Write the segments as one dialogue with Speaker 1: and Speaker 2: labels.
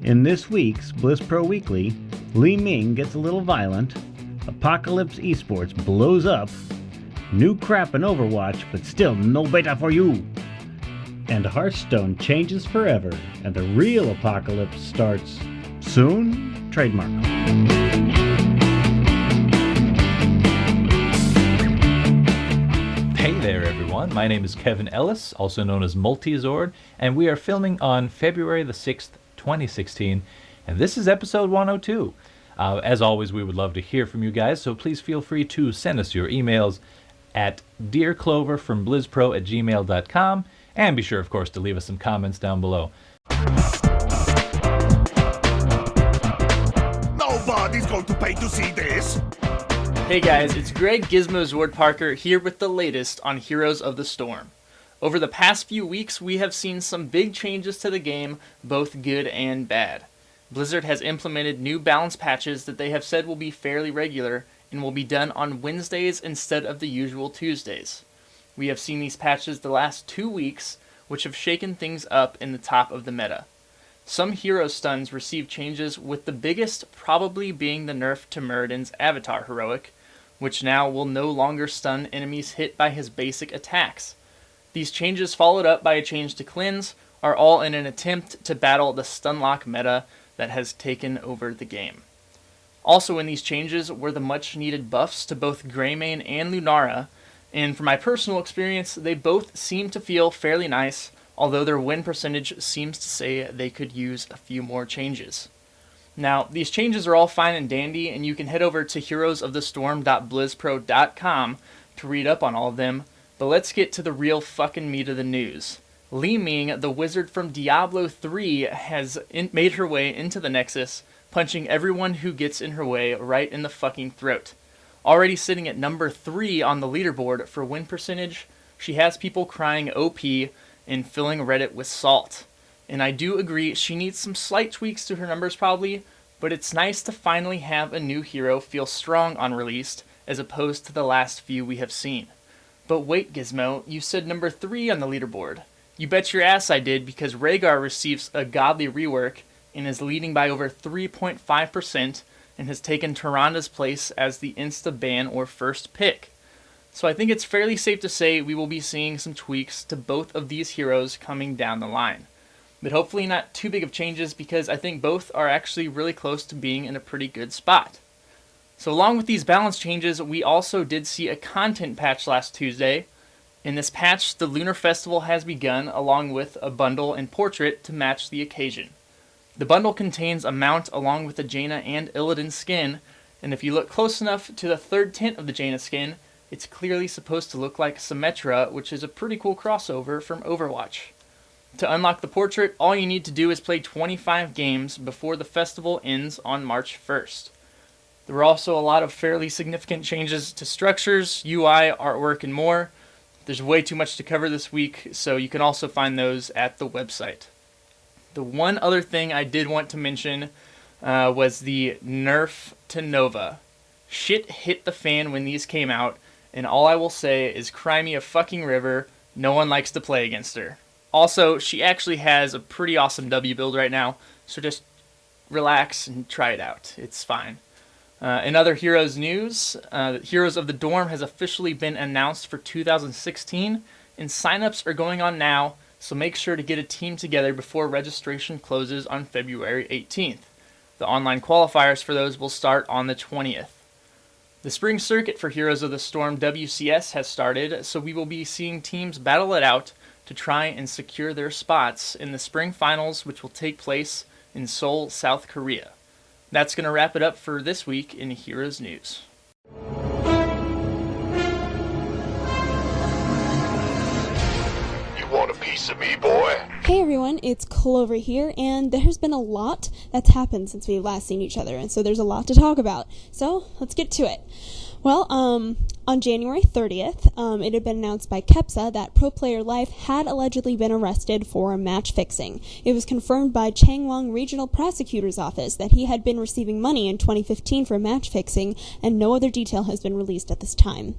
Speaker 1: In this week's Bliss Pro Weekly, Mi Ling gets a little violent, Apocalypse Esports blows up, new crap in Overwatch but still no beta for you, and Hearthstone changes forever and the real apocalypse starts soon? Trademark.
Speaker 2: Hey there everyone, my name is Kevin Ellis, also known as Multizord, and we are filming on February the 6th, 2016, and this is episode 102. As always, we would love to hear from you guys, so please feel free to send us your emails at dearclover@gmail.com, and be sure, of course, to leave us some comments down below.
Speaker 3: Nobody's going to pay to see this!
Speaker 4: Hey guys, it's Greg Gizmo Parker here with the latest on Heroes of the Storm. Over the past few weeks, we have seen some big changes to the game, both good and bad. Blizzard has implemented new balance patches that they have said will be fairly regular and will be done on Wednesdays instead of the usual Tuesdays. We have seen these patches the last 2 weeks, which have shaken things up in the top of the meta. Some hero stuns receive changes, with the biggest probably being the nerf to Muradin's Avatar Heroic, which now will no longer stun enemies hit by his basic attacks. These changes, followed up by a change to Cleanse, are all in an attempt to battle the stunlock meta that has taken over the game. Also in these changes were the much needed buffs to both Greymane and Lunara, and from my personal experience, they both seem to feel fairly nice, although their win percentage seems to say they could use a few more changes. Now, these changes are all fine and dandy, and you can head over to heroesofthestorm.blizzpro.com to read up on all of them, but let's get to the real fucking meat of the news. Mi Ling, the wizard from Diablo 3, has made her way into the Nexus, punching everyone who gets in her way right in the fucking throat. Already sitting at number 3 on the leaderboard for win percentage, she has people crying OP and filling Reddit with salt. And I do agree she needs some slight tweaks to her numbers probably, but it's nice to finally have a new hero feel strong on release as opposed to the last few we have seen. But wait, Gizmo, you said number 3 on the leaderboard. You bet your ass I did, because Rhaegar receives a godly rework and is leading by over 3.5% and has taken Tyranda's place as the insta-ban or first pick. So I think it's fairly safe to say we will be seeing some tweaks to both of these heroes coming down the line. But hopefully not too big of changes, because I think both are actually really close to being in a pretty good spot. So along with these balance changes, we also did see a content patch last Tuesday. In this patch, the Lunar Festival has begun, along with a bundle and portrait to match the occasion. The bundle contains a mount along with the Jaina and Illidan skin, and if you look close enough to the third tint of the Jaina skin, it's clearly supposed to look like Symmetra, which is a pretty cool crossover from Overwatch. To unlock the portrait, all you need to do is play 25 games before the festival ends on March 1st. There were also a lot of fairly significant changes to structures, UI, artwork, and more. There's way too much to cover this week, so you can also find those at the website. The one other thing I did want to mention was the nerf to Nova. Shit hit the fan when these came out, and all I will say is cry me a fucking river, no one likes to play against her. Also, she actually has a pretty awesome W build right now, so just relax and try it out. It's fine. In other Heroes news, Heroes of the Dorm has officially been announced for 2016, and signups are going on now, so make sure to get a team together before registration closes on February 18th. The online qualifiers for those will start on the 20th. The spring circuit for Heroes of the Storm WCS has started, so we will be seeing teams battle it out to try and secure their spots in the spring finals, which will take place in Seoul, South Korea. That's going to wrap it up for this week in Heroes News.
Speaker 3: You want a piece of me, boy?
Speaker 5: Hey everyone, it's Clover here, and there's been a lot that's happened since we've last seen each other, and so there's a lot to talk about. So, let's get to it. Well, on January 30th, it had been announced by Kepsa that Pro Player Life had allegedly been arrested for match fixing. It was confirmed by Changwon Regional Prosecutor's Office that he had been receiving money in 2015 for match fixing, and no other detail has been released at this time.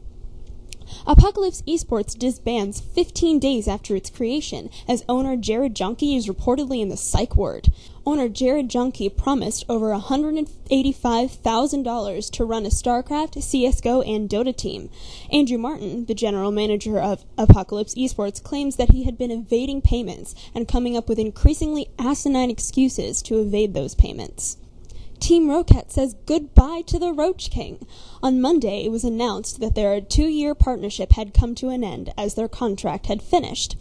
Speaker 5: Apocalypse Esports disbands 15 days after its creation, as owner Jared Junkie is reportedly in the psych ward. owner Jared Junke promised over $185,000 to run a StarCraft, CSGO, and Dota team. Andrew Martin, the general manager of Apocalypse Esports, claims that he had been evading payments and coming up with increasingly asinine excuses to evade those payments. Team Rocket says goodbye to the Roach King. On Monday, it was announced that their 2-year partnership had come to an end as their contract had finished.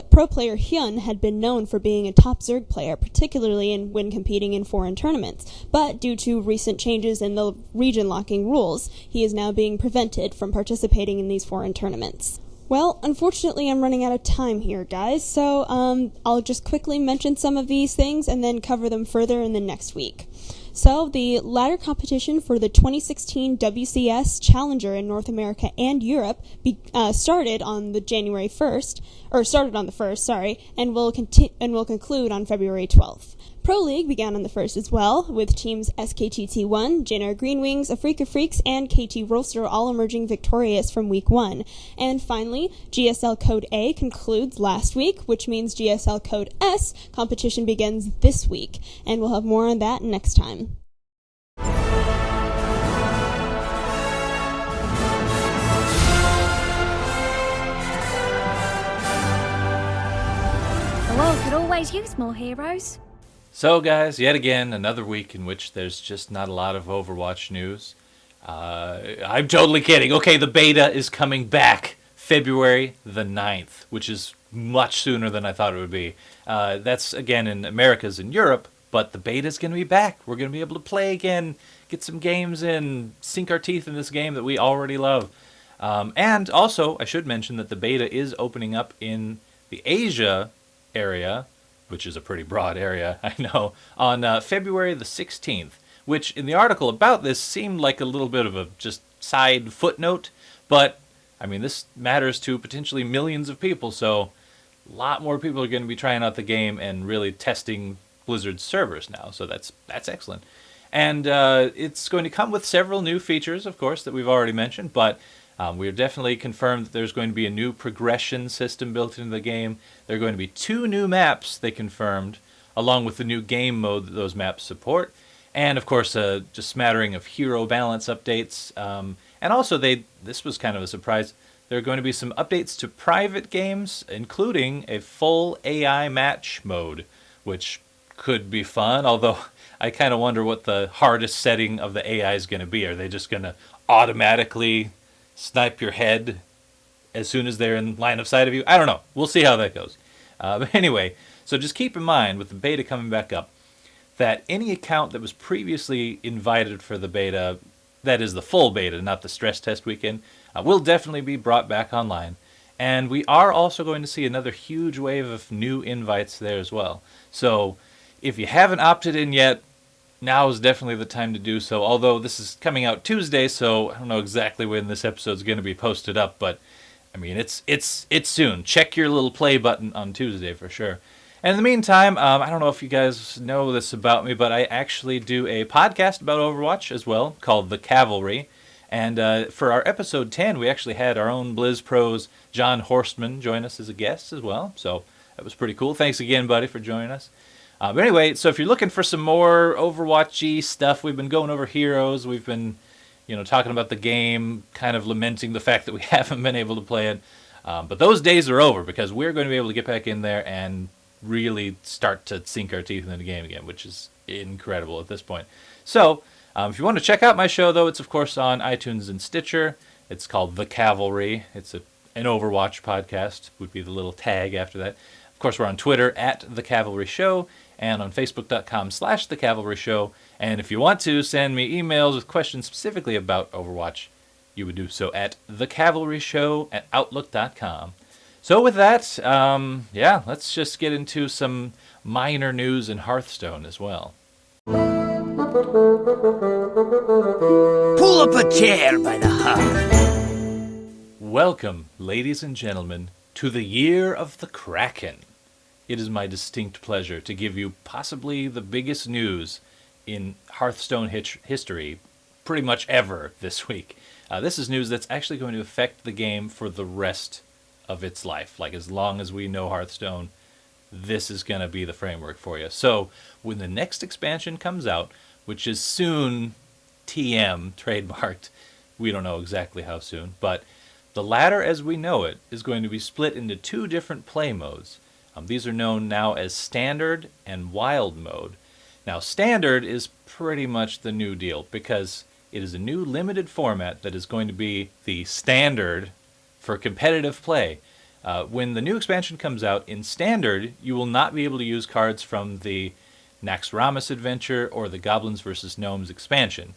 Speaker 5: Pro player Hyun had been known for being a top Zerg player, particularly when competing in foreign tournaments, but due to recent changes in the region locking rules, he is now being prevented from participating in these foreign tournaments. Well, unfortunately, I'm running out of time here, guys, so I'll just quickly mention some of these things and then cover them further in the next week. So, the ladder competition for the 2016 WCS Challenger in North America and Europe started on the January 1st, or started on the 1st, sorry, and will conclude on February 12th. Pro League began on the 1st as well, with teams SKTT1, JNR Green Wings, Afrika Freaks, and KT Rolster all emerging victorious from Week 1. And finally, GSL Code A concludes last week, which means GSL Code S competition begins this week, and we'll have more on that next time.
Speaker 6: The world could always use more heroes.
Speaker 2: So guys, yet again, another week in which there's just not a lot of Overwatch news. I'm totally kidding. Okay, the beta is coming back February the 9th, which is much sooner than I thought it would be. That's, again, in Americas and Europe, but the beta's going to be back. We're going to be able to play again, get some games in, sink our teeth in this game that we already love. And also, I should mention that the beta is opening up in the Asia area, which is a pretty broad area, I know, on February the 16th, which in the article about this seemed like a little bit of a just side footnote, but, I mean, this matters to potentially millions of people, so a lot more people are going to be trying out the game and really testing Blizzard's servers now, so that's excellent. And it's going to come with several new features, of course, that we've already mentioned, but we're definitely confirmed that there's going to be a new progression system built into the game. There are going to be 2 new maps, they confirmed, along with the new game mode that those maps support. And, of course, just smattering of hero balance updates. And also, this was kind of a surprise, there are going to be some updates to private games, including a full AI match mode, which could be fun, although I kind of wonder what the hardest setting of the AI is going to be. Are they just going to automatically snipe your head as soon as they're in line of sight of you? I don't know. We'll see how that goes. But anyway, so just keep in mind, with the beta coming back up, that any account that was previously invited for the beta, that is the full beta, not the stress test weekend, will definitely be brought back online. And we are also going to see another huge wave of new invites there as well. So if you haven't opted in yet, now is definitely the time to do so, although this is coming out Tuesday, so I don't know exactly when this episode's going to be posted up, but I mean, it's soon. Check your little play button on Tuesday for sure. And in the meantime, I don't know if you guys know this about me, but I actually do a podcast about Overwatch as well, called The Cavalry. And for our episode 10, we actually had our own Blizz Pros, John Horstman, join us as a guest as well, so that was pretty cool. Thanks again, buddy, for joining us. But anyway, so if you're looking for some more Overwatch-y stuff, we've been going over heroes. We've been, talking about the game, kind of lamenting the fact that we haven't been able to play it. But those days are over because we're going to be able to get back in there and really start to sink our teeth into the game again, which is incredible at this point. So if you want to check out my show, though, it's, of course, on iTunes and Stitcher. It's called The Cavalry. It's an Overwatch podcast, would be the little tag after that. Of course, we're on Twitter at The Cavalry Show, and on Facebook.com/The Cavalry Show. And if you want to send me emails with questions specifically about Overwatch, you would do so at thecavalryshow@outlook.com. So with that, let's just get into some minor news in Hearthstone as well.
Speaker 7: Pull up a chair by the hearth.
Speaker 2: Welcome, ladies and gentlemen, to the Year of the Kraken. It is my distinct pleasure to give you possibly the biggest news in Hearthstone history, pretty much ever, this week. This is news that's actually going to affect the game for the rest of its life. Like, as long as we know Hearthstone, this is going to be the framework for you. So when the next expansion comes out, which is soon, TM, trademarked, we don't know exactly how soon, but the ladder as we know it is going to be split into 2 different play modes. These are known now as Standard and Wild mode. Now, Standard is pretty much the new deal because it is a new limited format that is going to be the standard for competitive play. When the new expansion comes out, in Standard, you will not be able to use cards from the Naxxramas adventure or the Goblins vs. Gnomes expansion.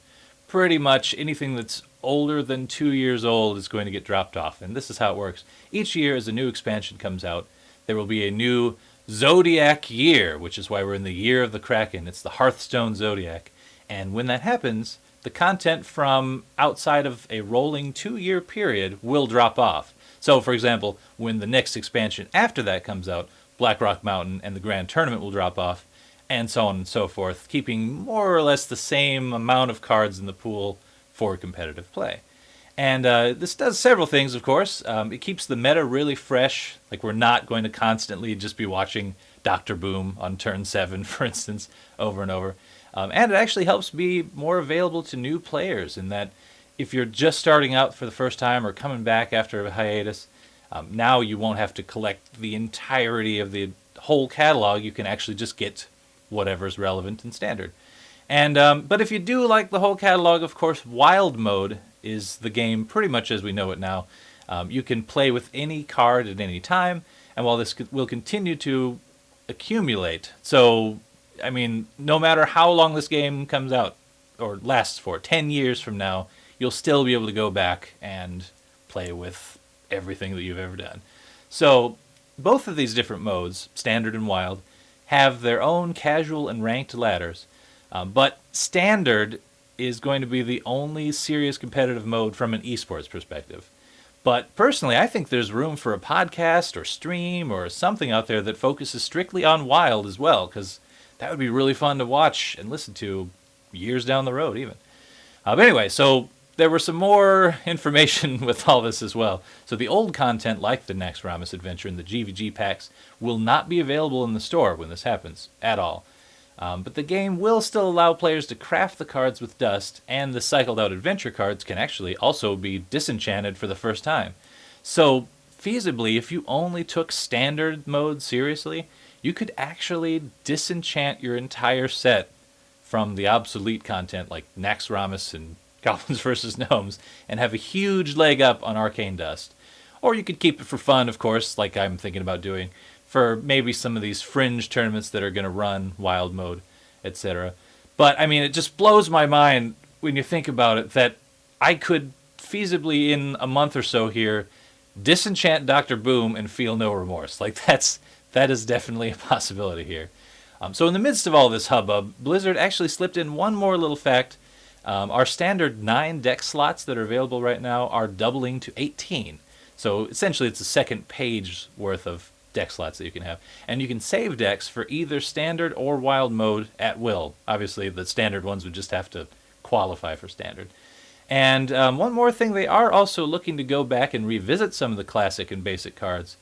Speaker 2: Pretty much anything that's older than 2 years old is going to get dropped off, and this is how it works. Each year as a new expansion comes out, there will be a new Zodiac year, which is why we're in the year of the Kraken. It's the Hearthstone Zodiac. And when that happens, the content from outside of a rolling 2-year period will drop off. So, for example, when the next expansion after that comes out, Blackrock Mountain and the Grand Tournament will drop off, and so on and so forth, keeping more or less the same amount of cards in the pool for competitive play. And this does several things, of course. It keeps the meta really fresh. Like, we're not going to constantly just be watching Dr. Boom on turn 7, for instance, over and over. And it actually helps be more available to new players in that if you're just starting out for the first time or coming back after a hiatus, now you won't have to collect the entirety of the whole catalog. You can actually just get whatever's relevant in Standard. And but if you do like the whole catalog, of course, Wild mode is the game pretty much as we know it now. You can play with any card at any time, and while this will continue to accumulate, so, I mean, no matter how long this game comes out, or lasts for, 10 years from now, you'll still be able to go back and play with everything that you've ever done. So, both of these different modes, Standard and Wild, have their own casual and ranked ladders, but Standard is going to be the only serious competitive mode from an esports perspective. But personally, I think there's room for a podcast or stream or something out there that focuses strictly on Wild as well, because that would be really fun to watch and listen to years down the road even. But anyway, so there were some more information with all this as well. So the old content, like the Naxxramas adventure and the GVG packs, will not be available in the store when this happens at all. But the game will still allow players to craft the cards with dust, and the cycled out adventure cards can actually also be disenchanted for the first time. So, feasibly, if you only took Standard mode seriously, you could actually disenchant your entire set from the obsolete content like Naxxramas and Goblins vs. Gnomes and have a huge leg up on Arcane Dust. Or you could keep it for fun, of course, like I'm thinking about doing, for maybe some of these fringe tournaments that are going to run Wild mode, etc. But, I mean, it just blows my mind when you think about it that I could feasibly, in a month or so here, disenchant Dr. Boom and feel no remorse. Like, that is definitely a possibility here. So in the midst of all this hubbub, Blizzard actually slipped in one more little fact. Our standard 9 deck slots that are available right now are doubling to 18. So essentially it's a second page worth of deck slots that you can have. And you can save decks for either Standard or Wild mode at will. Obviously, the Standard ones would just have to qualify for Standard. And one more thing, they are also looking to go back and revisit some of the Classic and Basic cards,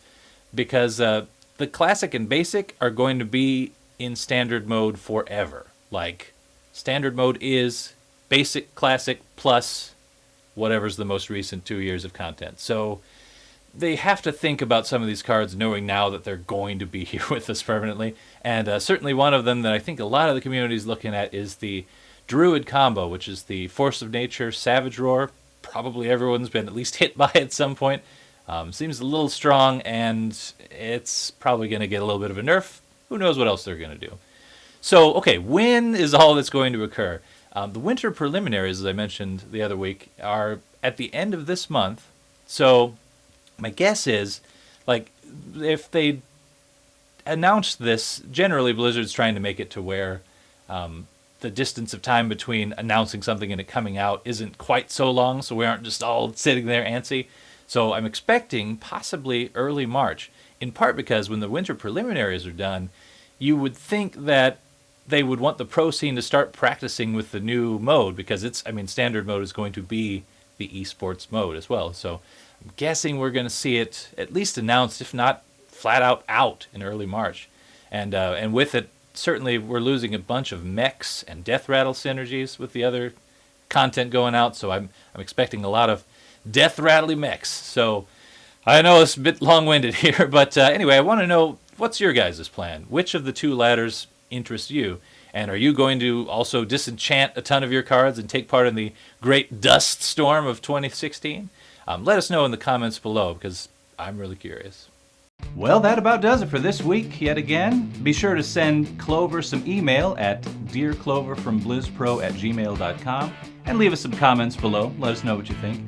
Speaker 2: because the Classic and Basic are going to be in Standard mode forever. Like, Standard mode is Basic, Classic, plus whatever's the most recent 2 years of content. So they have to think about some of these cards, knowing now that they're going to be here with us permanently. And certainly one of them that I think a lot of the community is looking at is the Druid combo, which is the Force of Nature Savage Roar. Probably everyone's been at least hit by it at some point. Seems a little strong, and it's probably going to get a little bit of a nerf. Who knows what else they're going to do. So, okay, when is all that's going to occur? The winter preliminaries, as I mentioned the other week, are at the end of this month. So my guess is, like, if they announced this, generally Blizzard's trying to make it to where the distance of time between announcing something and it coming out isn't quite so long, so we aren't just all sitting there antsy. So I'm expecting possibly early March, in part because when the winter preliminaries are done, you would think that they would want the pro scene to start practicing with the new mode, because Standard mode is going to be the esports mode as well. So I'm guessing we're going to see it at least announced, if not flat out in early March. And with it, certainly we're losing a bunch of mechs and death rattle synergies with the other content going out. So I'm expecting a lot of death rattly mechs. So I know it's a bit long-winded here, but anyway, I want to know, what's your guys' plan? Which of the two ladders interests you? And are you going to also disenchant a ton of your cards and take part in the great dust storm of 2016? Let us know in the comments below, because I'm really curious. Well, that about does it for this week yet again. Be sure to send Clover some email at dearcloverfromblizzpro@gmail.com and leave us some comments below. Let us know what you think.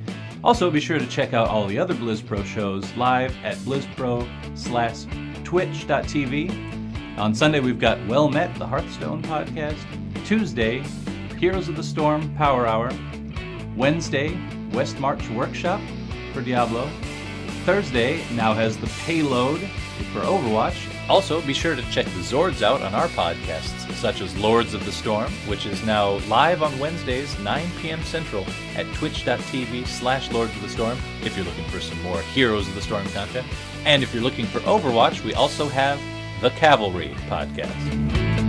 Speaker 2: Also, be sure to check out all the other BlizzPro shows live at blizzpro/twitch.tv. On Sunday, we've got Well Met, the Hearthstone podcast. Tuesday, Heroes of the Storm Power Hour. Wednesday, West March Workshop for Diablo. Thursday now has the Payload for Overwatch. Also, be sure to check the Zords out on our podcasts, such as Lords of the Storm, which is now live on Wednesdays, 9 p.m. Central at twitch.tv/Lords of the Storm, if you're looking for some more Heroes of the Storm content. And if you're looking for Overwatch, we also have the Cavalry podcast.